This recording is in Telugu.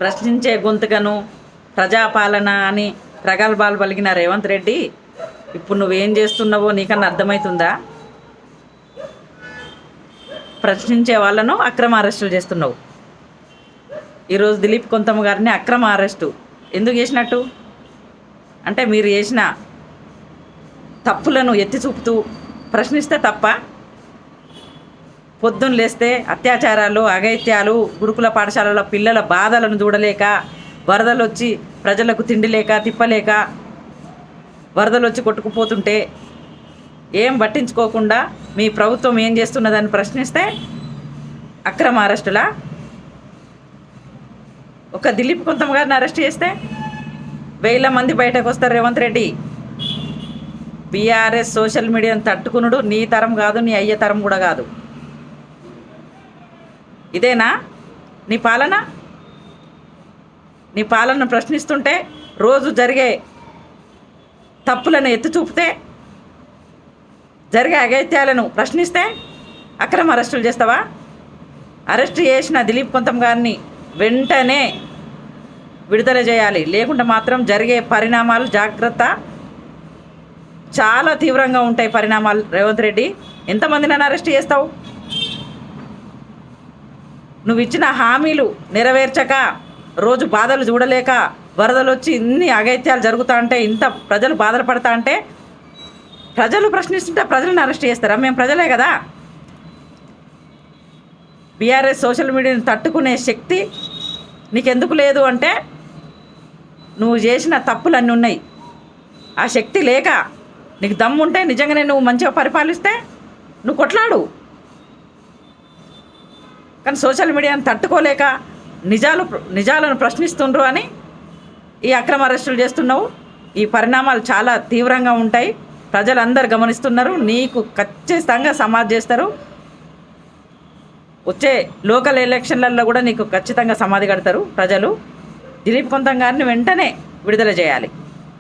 ప్రశ్నించే గొంతుకను ప్రజాపాలన అని ప్రగల్భాలు పలికిన రేవంత్ రెడ్డి ఇప్పుడు నువ్వేం చేస్తున్నావో నీకన్నా అర్థమవుతుందా? ప్రశ్నించే వాళ్ళను అక్రమ అరెస్టులు చేస్తున్నావు. ఈరోజు దిలీప్ కొంతమ్మ గారిని అక్రమ అరెస్టు ఎందుకు చేసినట్టు అంటే మీరు చేసిన తప్పులను ఎత్తి చూపుతూ ప్రశ్నిస్తే తప్ప. పొద్దున్న లేస్తే అత్యాచారాలు, అఘాయిత్యాలు, గురుకుల పాఠశాలల పిల్లల బాధలను చూడలేక, వరదలు వచ్చి ప్రజలకు తిండి లేక తిప్పలేక వరదలు వచ్చి కొట్టుకుపోతుంటే ఏం పట్టించుకోకుండా మీ ప్రభుత్వం ఏం చేస్తున్నదని ప్రశ్నిస్తే అక్రమ అరెస్టులా? ఒక దిలీప్ కొంతమ్మ గారిని అరెస్ట్ చేస్తే 1000 మంది బయటకు వస్తారు. రేవంత్ రెడ్డి బీఆర్ఎస్ సోషల్ మీడియాను తట్టుకునుడు నీ తరం కాదు, నీ అయ్య తరం కూడా కాదు. ఇదేనా నీ పాలన? నీ పాలన ప్రశ్నిస్తుంటే రోజు జరిగే తప్పులను ఎత్తి చూపితే, జరిగే అఘాయిత్యాలను ప్రశ్నిస్తే అక్రమ అరెస్టులు చేస్తావా? అరెస్ట్ చేసిన దిలీప్ కొంతమ్మ గారిని వెంటనే విడుదల చేయాలి. లేకుంటే మాత్రం జరిగే పరిణామాలు జాగ్రత్త, చాలా తీవ్రంగా ఉంటాయి పరిణామాలు. రేవంత్ రెడ్డి ఎంతమంది నన్ను అరెస్ట్ చేస్తావు? నువ్వు ఇచ్చిన హామీలు నెరవేర్చక, రోజు బాధలు చూడలేక, వరదలు వచ్చి ఇన్ని అఘాయిత్యాలు జరుగుతూ ఉంటే, ఇంత ప్రజలు బాధలు పడతా అంటే ప్రజలు ప్రశ్నిస్తుంటే ప్రజలను అరెస్ట్ చేస్తారా? మేము ప్రజలే కదా. బీఆర్ఎస్ సోషల్ మీడియాని తట్టుకునే శక్తి నీకెందుకు లేదు అంటే నువ్వు చేసిన తప్పులు అన్నీ ఉన్నాయి. ఆ శక్తి లేక, నీకు దమ్ముంటే నిజంగానే నువ్వు మంచిగా పరిపాలిస్తే నువ్వు కొట్లాడు. కానీ సోషల్ మీడియాని తట్టుకోలేక నిజాలను ప్రశ్నిస్తుండ్రు అని ఈ అక్రమ అరెస్టులు చేస్తున్నావు. ఈ పరిణామాలు చాలా తీవ్రంగా ఉంటాయి. ప్రజలందరూ గమనిస్తున్నారు. నీకు ఖచ్చితంగా సమాధి చేస్తారు. వచ్చే లోకల్ ఎలక్షన్లలో కూడా నీకు ఖచ్చితంగా సమాధి కడతారు ప్రజలు. దిలీప్ కొంతమ్మ గారిని వెంటనే విడుదల చేయాలి.